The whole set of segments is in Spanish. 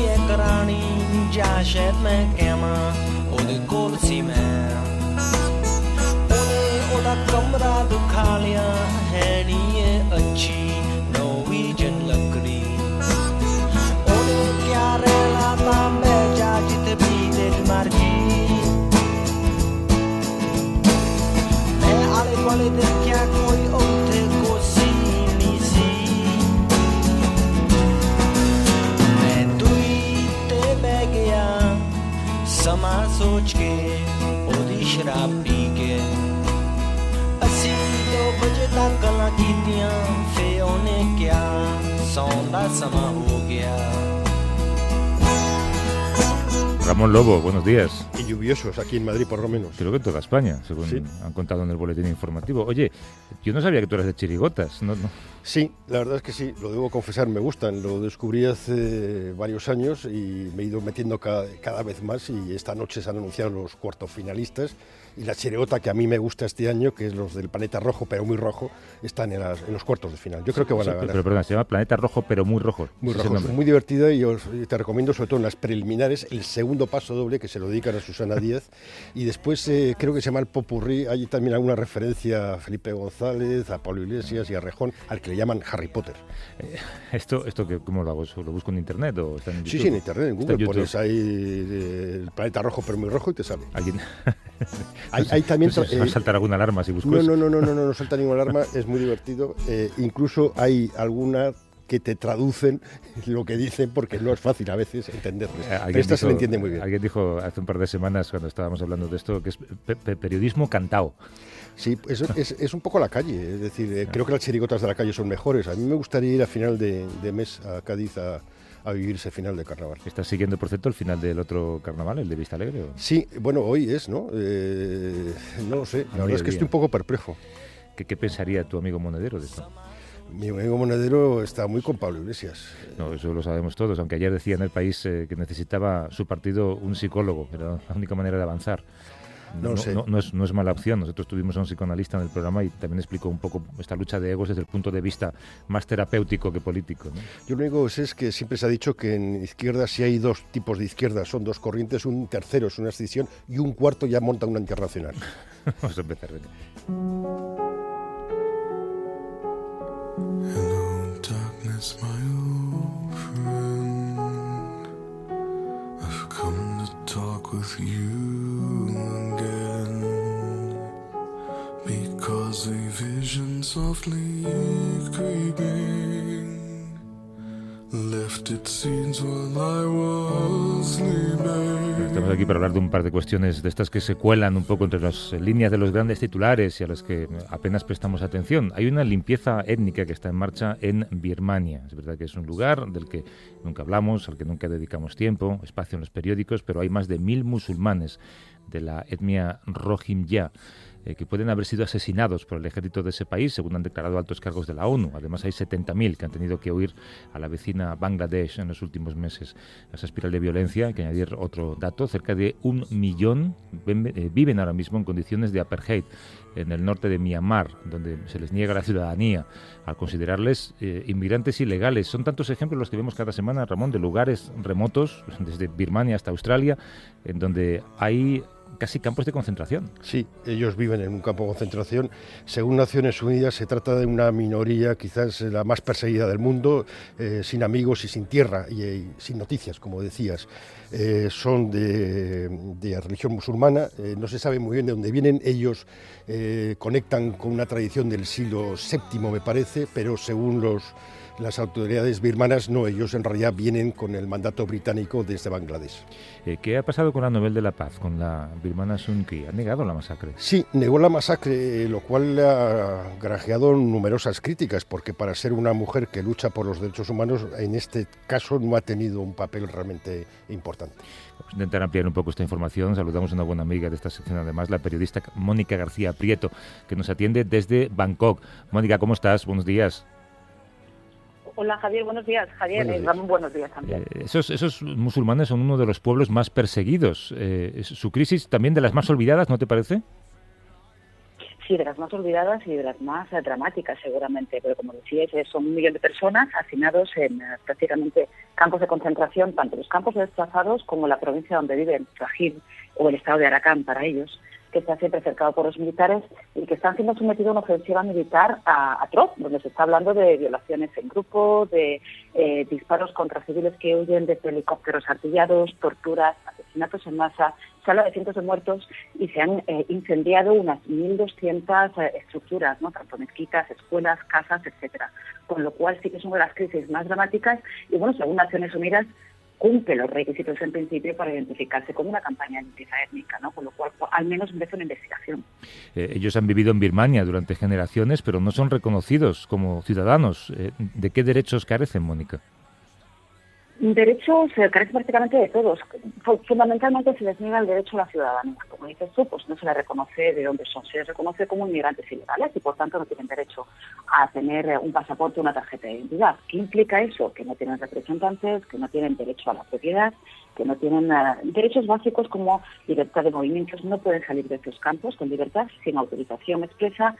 ਇੱਕ ਰਾਣੀ ਜਾਂ ਸ਼ਾਇਦ ਮੈਂ ਕਹਾਂ ਉਹਦੇ ਕੋਲ ਸੀ ਮੈਂ ਉਹਨੇ ਉਹਦਾ ਕਮਰਾ ਦਿਖਾ ਲਿਆ ਹੈ ਨਹੀਂ ਇਹ ਅੱਛੀ ਨੋਰਵੀਜਨ ਲੱਕੜੀ ਉਹਨੇ ਕਿਆ ਰਹਿਣਾ ਤਾਂ ਮੈਂ ਜਾ ਜਿੱਥੇ ਵੀ ਦਿਲ ਮਰਜੀ ਮੈਂ ਆਲੇ ਦੁਆਲੇ ਦੇਖਿਆ ਕੋਈ ਉੱਥੇ ਕੋਸੀ ਨਹੀਂ ਸੀ ਮੈਂ ਦੂਈ ਤੇ ਬਹਿ ਗਿਆ ਸਮਾਂ ਸੋਚ ਕੇ ਉਹਦੀ ਸ਼ਰਾਬ ਪੀ ਕੇ ਅਸੀਂ 2 ਵਜੇ ਤੱਕ ਗੱਲਾਂ ਕੀਤੀਆਂ ਫੇ ਉਹਨੇ ਕਿਹਾ ਸੌਣ ਦਾ ਸਮਾਂ ਹੋ ਗਿਆ Ramón Lobo, buenos días. Y lluviosos aquí en Madrid, por lo menos. Creo que en toda España, según sí. Han contado en el boletín informativo. Oye, yo no sabía que tú eras de chirigotas, ¿no? Sí, la verdad es que sí, lo debo confesar, me gustan. Lo descubrí hace varios años y me he ido metiendo cada vez más y esta noche se han anunciado los cuartos finalistas y la chirigota que a mí me gusta este año, que es los del Planeta Rojo, pero muy rojo, están en los cuartos de final. Yo creo que van a ganar. Pero perdón, se llama Planeta Rojo, pero muy rojo. Muy rojo, es muy divertida y te recomiendo sobre todo en las preliminares el segundo paso doble que se lo dedican a Susana Díaz y después creo que se llama el Popurrí, hay también alguna referencia a Felipe González, a Pablo Iglesias y a Rejón, al que le llaman Harry Potter. ¿Esto cómo lo hago? ¿Lo busco en internet o está en YouTube? Sí, en internet, en Google, pones ahí el Planeta Rojo pero muy rojo y te sale. Hay también... ¿Se va a saltar alguna alarma si busco no, eso? No salta ninguna alarma, es muy divertido. Incluso hay alguna que te traducen lo que dicen porque no es fácil a veces entenderles. Pero esta se le entiende muy bien. Alguien dijo hace un par de semanas cuando estábamos hablando de esto que es periodismo cantao. Sí, es un poco la calle, es decir, creo que las chirigotas de la calle son mejores. A mí me gustaría ir a final de mes a Cádiz a vivir ese final de carnaval. ¿Estás siguiendo, por cierto, el final del otro carnaval, el de Vista Alegre? ¿O? Sí, bueno, hoy es, ¿no? No lo sé, la verdad es que estoy un poco perplejo. ¿Qué pensaría tu amigo monedero de esto? Mi amigo monedero está muy con Pablo Iglesias. No, eso lo sabemos todos, aunque ayer decía en El País que necesitaba su partido un psicólogo, era la única manera de avanzar. No es mala opción. Nosotros tuvimos a un psicoanalista en el programa y también explicó un poco esta lucha de egos desde el punto de vista más terapéutico que político, ¿no? Yo lo único que sé es que siempre se ha dicho que en izquierda si hay 2 tipos de izquierda, son 2 corrientes, un tercero es una escisión y un cuarto ya monta una internacional. Vamos a empezar. Hello, darkness, my old friend. I've come to talk with you again, because a vision softly creeping left its seeds while I was sleeping. Estamos aquí para hablar de un par de cuestiones de estas que se cuelan un poco entre las líneas de los grandes titulares y a las que apenas prestamos atención. Hay una limpieza étnica que está en marcha en Birmania. Es verdad que es un lugar del que nunca hablamos, al que nunca dedicamos tiempo, espacio en los periódicos, pero hay más de 1000 musulmanes de la etnia Rohingya que pueden haber sido asesinados por el ejército de ese país, según han declarado altos cargos de la ONU. Además, hay 70.000 que han tenido que huir a la vecina Bangladesh en los últimos meses. Esa espiral de violencia, hay que añadir otro dato, cerca de 1 millón viven ahora mismo en condiciones de apartheid en el norte de Myanmar, donde se les niega la ciudadanía al considerarles inmigrantes ilegales. Son tantos ejemplos los que vemos cada semana, Ramón, de lugares remotos, desde Birmania hasta Australia, en donde hay casi campos de concentración. Sí, ellos viven en un campo de concentración. Según Naciones Unidas se trata de una minoría quizás la más perseguida del mundo, sin amigos y sin tierra y sin noticias, como decías. Son de religión musulmana, no se sabe muy bien de dónde vienen. Ellos conectan con una tradición del siglo VII, me parece, pero según las autoridades birmanas, no, ellos en realidad vienen con el mandato británico desde Bangladesh. ¿Qué ha pasado con la Nobel de la Paz, con la birmana Sun Kyi? ¿Ha negado la masacre? Sí, negó la masacre, lo cual le ha granjeado numerosas críticas, porque para ser una mujer que lucha por los derechos humanos, en este caso no ha tenido un papel realmente importante. Vamos a intentar ampliar un poco esta información. Saludamos a una buena amiga de esta sección, además, la periodista Mónica García Prieto, que nos atiende desde Bangkok. Mónica, ¿cómo estás? Buenos días. Hola Javier, buenos días. Javier, Ramón, buenos días también. Esos musulmanes son uno de los pueblos más perseguidos. Su crisis también de las más olvidadas, ¿no te parece? Sí, de las más olvidadas y de las más dramáticas seguramente, pero como decíais, son 1 millón de personas hacinados en prácticamente campos de concentración, tanto los campos de desplazados como la provincia donde viven, Trajil o el estado de Arakan para ellos, que está siempre cercado por los militares y que están siendo sometidos a una ofensiva militar atroz, donde se está hablando de violaciones en grupo, de disparos contra civiles que huyen desde helicópteros artillados, torturas, asesinatos en masa. Se habla de cientos de muertos y se han incendiado unas 1.200 estructuras, ¿no? Tanto mezquitas, escuelas, casas, etcétera. Con lo cual sí que es una de las crisis más dramáticas y, bueno, según Naciones Unidas, cumple los requisitos en principio para identificarse como una campaña de limpieza étnica, ¿no? Con lo cual al menos merece una investigación. Ellos han vivido en Birmania durante generaciones, pero no son reconocidos como ciudadanos. ¿De qué derechos carecen, Mónica? Derechos carece prácticamente de todos. Fundamentalmente se les niega el derecho a la ciudadanía. Como dices tú, pues no se les reconoce de dónde son. Se les reconoce como inmigrantes ilegales y por tanto no tienen derecho a tener un pasaporte o una tarjeta de identidad. ¿Qué implica eso? Que no tienen representantes, que no tienen derecho a la propiedad, que no tienen derechos básicos como libertad de movimientos. No pueden salir de estos campos con libertad, sin autorización expresa.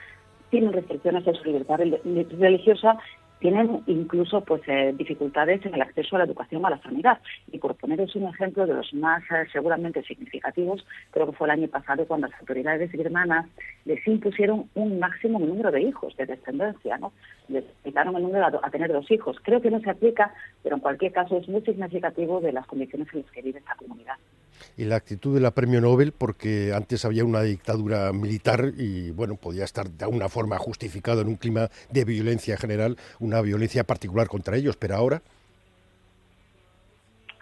Tienen restricciones de su libertad religiosa. Tienen incluso dificultades en el acceso a la educación o a la sanidad. Y por poneros un ejemplo de los más seguramente significativos, creo que fue el año pasado cuando las autoridades birmanas les impusieron un máximo número de hijos de descendencia, ¿no? Les limitaron el número a tener 2 hijos. Creo que no se aplica, pero en cualquier caso es muy significativo de las condiciones en las que vive esta comunidad. Y la actitud de la Premio Nobel, porque antes había una dictadura militar y, bueno, podía estar de alguna forma justificado en un clima de violencia general, una violencia particular contra ellos, pero ahora...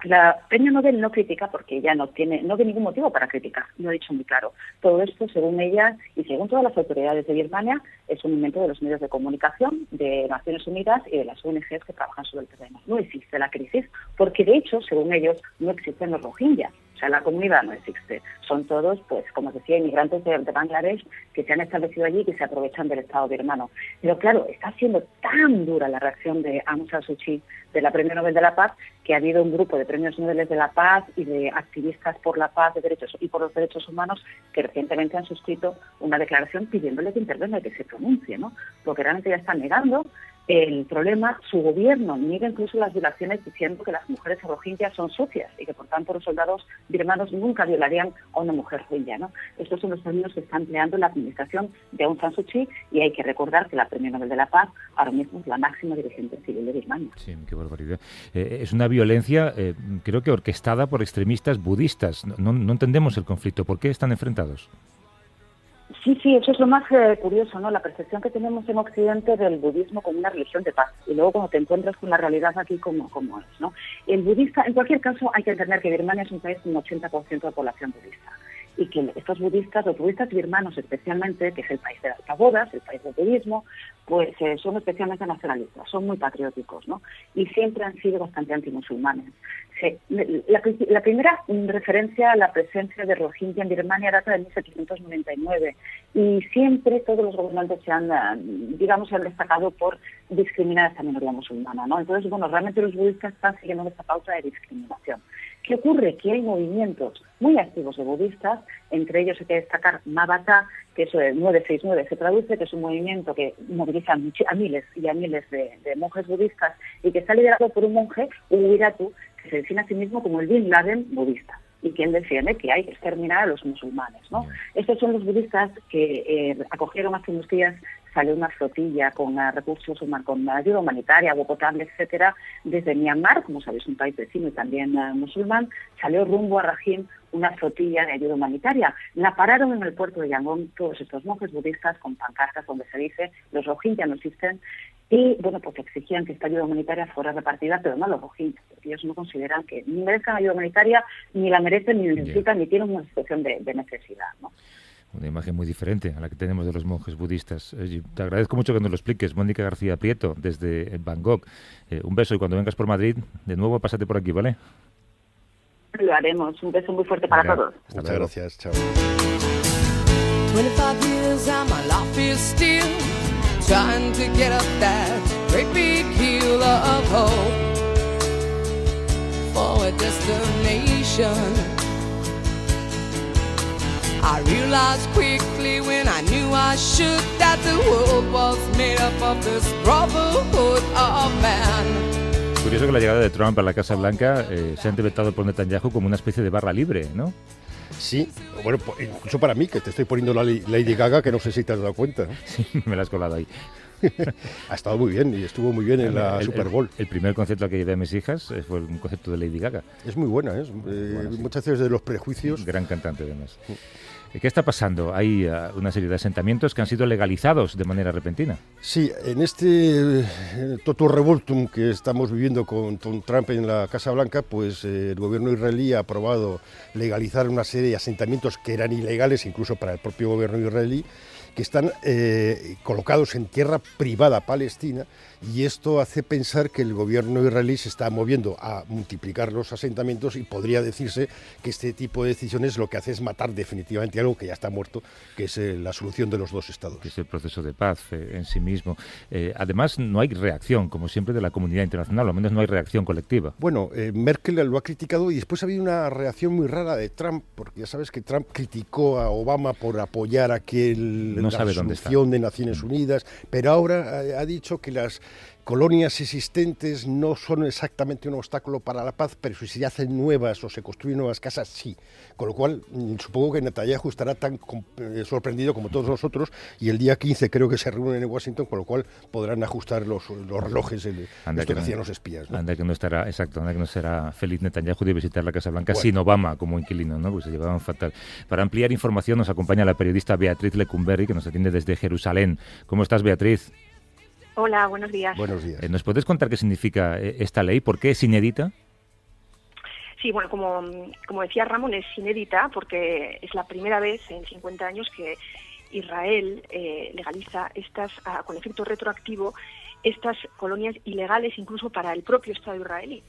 La Premio Nobel no critica porque ella no ve ningún motivo para criticar, lo ha dicho muy claro. Todo esto, según ella y según todas las autoridades de Birmania, es un invento de los medios de comunicación, de Naciones Unidas y de las ONGs que trabajan sobre el terreno. No existe la crisis porque, de hecho, según ellos, no existen los rohingyas. O sea, la comunidad no existe. Son todos, pues, como os decía, inmigrantes de Bangladesh que se han establecido allí y que se aprovechan del Estado birmano. Pero claro, está siendo tan dura la reacción de Aung San Suu Kyi, de la Premio Nobel de la Paz, que ha habido un grupo de premios Nobel de la Paz y de activistas por la paz de derechos y por los derechos humanos que recientemente han suscrito una declaración pidiéndole que intervenga y que se pronuncie, ¿no? Porque realmente ya están negando el problema. Su gobierno niega incluso las violaciones diciendo que las mujeres rohingyas son sucias y que por tanto los soldados birmanos nunca violarían a una mujer rohingya, ¿no? Estos son los términos que está empleando la administración de Aung San Suu Kyi y hay que recordar que la Premio Nobel de la Paz ahora mismo es la máxima dirigente civil de Birmania. Sí, qué barbaridad. Es una violencia, creo que orquestada por extremistas budistas. No entendemos el conflicto. ¿Por qué están enfrentados? Sí, eso es lo más curioso, ¿no? La percepción que tenemos en Occidente del budismo como una religión de paz. Y luego cuando te encuentras con la realidad aquí como es, ¿no? El budista, en cualquier caso, hay que entender que Birmania es un país con un 80% de población budista. Y que estos budistas, los budistas birmanos especialmente, que es el país de las pagodas, el país del budismo, pues son especialmente nacionalistas, son muy patrióticos, ¿no? Y siempre han sido bastante antimusulmanes. La primera referencia a la presencia de Rohingya en Birmania data de 1799 y siempre todos los gobernantes se han destacado por discriminar a esta minoría musulmana, ¿no? Entonces, bueno, realmente los budistas están siguiendo esta pauta de discriminación. ¿Qué ocurre? Que hay movimientos muy activos de budistas, entre ellos hay que destacar Mabata, que es el 969, se traduce, que es un movimiento que moviliza a miles y a miles de monjes budistas y que está liderado por un monje, Uluwiratu, que se define a sí mismo como el Bin Laden budista y que él defiende que hay que exterminar a los musulmanes, ¿no? Estos son los budistas que acogieron hace unos días, salió una flotilla con recursos humanos, con ayuda humanitaria, agua potable, etcétera, desde Myanmar, como sabéis, un país vecino y también musulmán, salió rumbo a Rakhine una flotilla de ayuda humanitaria. La pararon en el puerto de Yangon todos estos monjes budistas con pancartas donde se dice los rohingya no existen y, bueno, pues exigían que esta ayuda humanitaria fuera repartida, pero no a los rohingya, porque ellos no consideran que ni merezcan ayuda humanitaria, ni la merecen, ni necesitan, ni tienen una situación de necesidad, ¿no? Una imagen muy diferente a la que tenemos de los monjes budistas. Te agradezco mucho que nos lo expliques, Mónica García Prieto, desde Bangkok. Un beso y cuando vengas por Madrid, de nuevo pásate por aquí, ¿vale? Lo haremos. Un beso muy fuerte para todos. Muchas gracias. Chao. 25 years and my life is still trying to get up that great big hill of hope for a destination. I realized quickly when I knew I should, that the world was made up of this brotherhood of man. Curioso que la llegada de Trump a la Casa Blanca se ha interpretado por Netanyahu como una especie de barra libre, ¿no? Sí, bueno, incluso para mí, que te estoy poniendo la Lady Gaga, que no sé si te has dado cuenta, ¿no? Sí, me la has colado ahí. Ha estado muy bien y estuvo muy bien en la Super Bowl. El primer concierto al que llevé a mis hijas fue un concierto de Lady Gaga. Es muy buena, ¿eh? Bueno, sí. Muchas veces de los prejuicios. Gran cantante, además. ¿Qué está pasando? Hay una serie de asentamientos que han sido legalizados de manera repentina. Sí, en este totum revoltum que estamos viviendo con Trump en la Casa Blanca, pues el gobierno israelí ha aprobado legalizar una serie de asentamientos que eran ilegales, incluso para el propio gobierno israelí, que están colocados en tierra privada palestina, y esto hace pensar que el gobierno israelí se está moviendo a multiplicar los asentamientos, y podría decirse que este tipo de decisiones lo que hace es matar definitivamente algo que ya está muerto, que es la solución de los dos estados. Que es el proceso de paz en sí mismo. Además, no hay reacción, como siempre, de la comunidad internacional, o al menos no hay reacción colectiva. Bueno, Merkel lo ha criticado, y después ha habido una reacción muy rara de Trump, porque ya sabes que Trump criticó a Obama por apoyar la resolución de Naciones Unidas, pero ahora ha dicho que las colonias existentes no son exactamente un obstáculo para la paz, pero si se hacen nuevas o se construyen nuevas casas, sí. Con lo cual, supongo que Netanyahu estará tan sorprendido como todos nosotros, y el día 15 creo que se reúnen en Washington, con lo cual podrán ajustar los relojes, esto que hacían los espías, ¿no? Anda que no estará feliz Netanyahu de visitar la Casa Blanca sin Obama como inquilino, ¿no? Pues se llevaban fatal. Para ampliar información nos acompaña la periodista Beatriz Lecumberri, que nos atiende desde Jerusalén. ¿Cómo estás, Beatriz? Hola, buenos días. Buenos días. ¿Nos puedes contar qué significa esta ley? ¿Por qué es inédita? Sí, bueno, como decía Ramón, es inédita porque es la primera vez en 50 años que Israel legaliza con efecto retroactivo estas colonias ilegales incluso para el propio Estado israelí.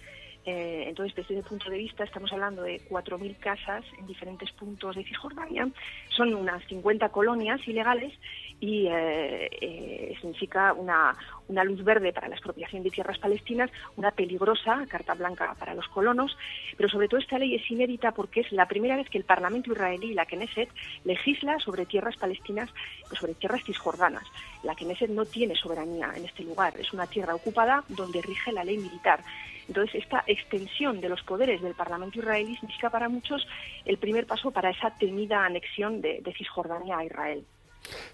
Entonces, desde ese punto de vista, estamos hablando de 4.000 casas en diferentes puntos de Cisjordania. Son unas 50 colonias ilegales y significa una luz verde para la expropiación de tierras palestinas, una peligrosa carta blanca para los colonos, pero sobre todo esta ley es inédita porque es la primera vez que el Parlamento israelí, la Knesset, legisla sobre tierras palestinas, sobre tierras cisjordanas. La Knesset no tiene soberanía en este lugar, es una tierra ocupada donde rige la ley militar. Entonces, esta extensión de los poderes del Parlamento israelí significa para muchos el primer paso para esa temida anexión de Cisjordania a Israel.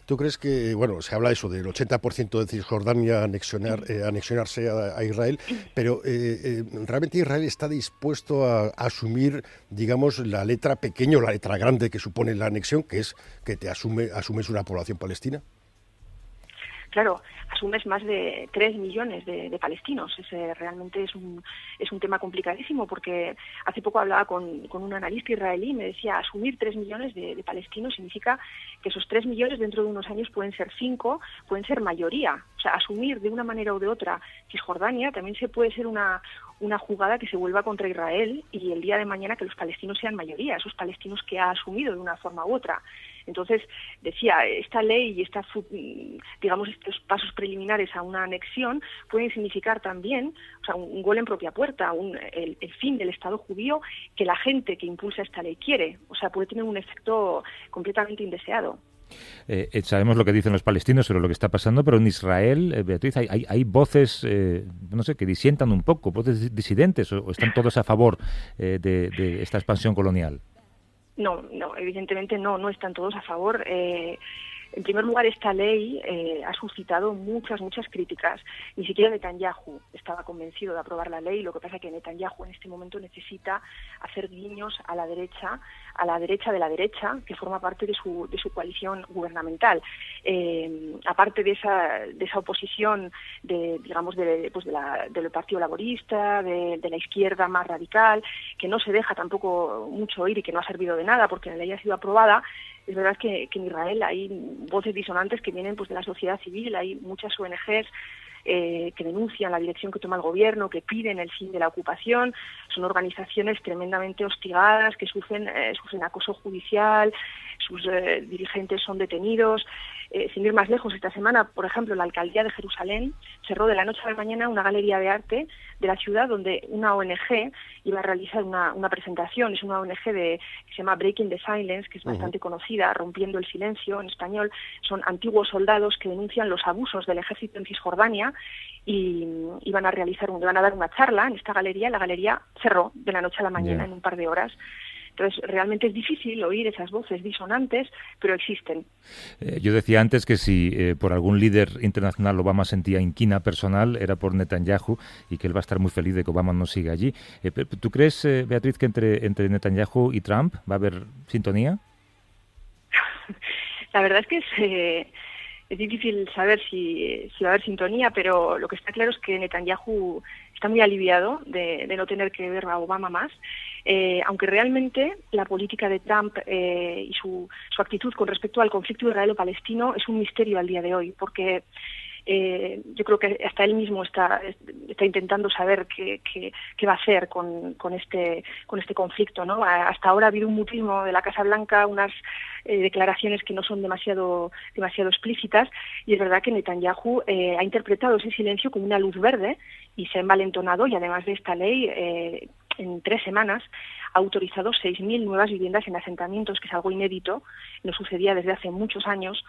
¿Tú crees que, bueno, se habla eso del 80% de Cisjordania anexionarse a Israel, pero realmente Israel está dispuesto a asumir, digamos, la letra pequeña o la letra grande que supone la anexión, que es que asumes una población palestina? Claro, asumes más de 3 millones de palestinos. Realmente es un tema complicadísimo porque hace poco hablaba con un analista israelí y me decía, asumir 3 millones de palestinos significa que esos 3 millones dentro de unos años pueden ser 5, pueden ser mayoría. O sea, asumir de una manera o de otra Cisjordania también puede ser una jugada que se vuelva contra Israel y el día de mañana que los palestinos sean mayoría, esos palestinos que ha asumido de una forma u otra. Entonces, decía, esta ley y estos pasos preliminares a una anexión pueden significar también, o sea, un gol en propia puerta, el fin del Estado judío que la gente que impulsa esta ley quiere. O sea, puede tener un efecto completamente indeseado. Sabemos lo que dicen los palestinos sobre lo que está pasando, pero en Israel, Beatriz, hay voces, no sé, que disientan un poco, voces disidentes, o están todos a favor de esta expansión colonial. No, evidentemente no están todos a favor. En primer lugar, esta ley ha suscitado muchas críticas. Ni siquiera Netanyahu estaba convencido de aprobar la ley. Lo que pasa es que Netanyahu en este momento necesita hacer guiños a la derecha de la derecha, que forma parte de su coalición gubernamental. Aparte de esa oposición del Partido Laborista, de la izquierda más radical, que no se deja tampoco mucho oír y que no ha servido de nada porque la ley ha sido aprobada. Es verdad que en Israel hay voces disonantes que vienen de la sociedad civil, hay muchas ONGs que denuncian la dirección que toma el gobierno, que piden el fin de la ocupación. Son organizaciones tremendamente hostigadas, que sufren acoso judicial, sus dirigentes son detenidos. Sin ir más lejos, esta semana, por ejemplo, la alcaldía de Jerusalén cerró de la noche a la mañana una galería de arte de la ciudad donde una ONG iba a realizar una presentación. Es una ONG que se llama Breaking the Silence, que es bastante conocida, Rompiendo el Silencio en español. Son antiguos soldados que denuncian los abusos del ejército en Cisjordania y iban a dar una charla en esta galería. La galería cerró de la noche a la mañana en un par de horas. Entonces, realmente es difícil oír esas voces disonantes, pero existen. Yo decía antes que si por algún líder internacional Obama sentía inquina personal, era por Netanyahu, y que él va a estar muy feliz de que Obama no siga allí. ¿Tú crees, Beatriz, que entre Netanyahu y Trump va a haber sintonía? La verdad es que es difícil saber si va a haber sintonía, pero lo que está claro es que Netanyahu está muy aliviado de no tener que ver a Obama más, aunque realmente la política de Trump y su actitud con respecto al conflicto israelo-palestino es un misterio al día de hoy, porque yo creo que hasta él mismo está intentando saber qué va a hacer con este conflicto, ¿no? Hasta ahora ha habido un mutismo de la Casa Blanca, unas declaraciones que no son demasiado explícitas, y es verdad que Netanyahu ha interpretado ese silencio como una luz verde y se ha envalentonado, y además de esta ley, en 3 semanas ha autorizado 6.000 nuevas viviendas en asentamientos, que es algo inédito, no sucedía desde hace muchos años.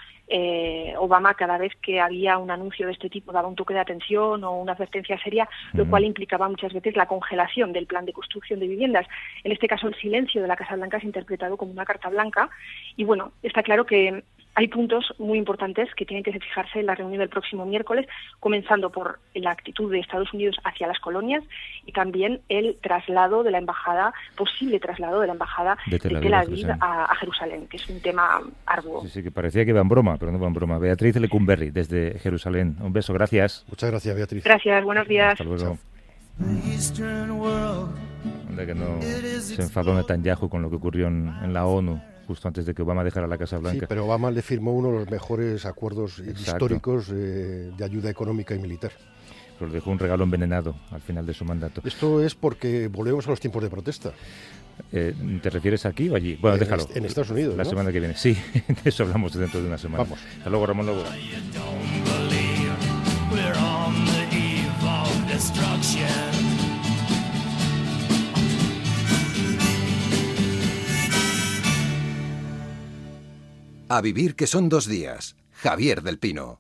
Obama, cada vez que había un anuncio de este tipo, daba un toque de atención o una advertencia seria, lo cual implicaba muchas veces la congelación del plan de construcción de viviendas. En este caso, el silencio de la Casa Blanca es interpretado como una carta blanca, y bueno, está claro que hay puntos muy importantes que tienen que fijarse en la reunión del próximo miércoles, comenzando por la actitud de Estados Unidos hacia las colonias y también el posible traslado de la embajada de Tel Aviv a Jerusalén, que es un tema arduo. Sí, que parecía que iba en broma, pero no va en broma. Beatriz Lecumberri, desde Jerusalén. Un beso, gracias. Muchas gracias, Beatriz. Gracias, buenos días. Hasta luego. Anda que no se enfadó Netanyahu con lo que ocurrió en la ONU justo antes de que Obama dejara la Casa Blanca. Sí, pero Obama le firmó uno de los mejores acuerdos históricos de ayuda económica y militar. Pero le dejó un regalo envenenado al final de su mandato. Esto es porque volvemos a los tiempos de protesta. ¿Te refieres aquí o allí? Bueno, déjalo. En Estados Unidos, La ¿no? semana que viene. Sí, de eso hablamos dentro de una semana. Vamos. Hasta luego, Ramón Lobo. A vivir que son 2 días. Javier del Pino.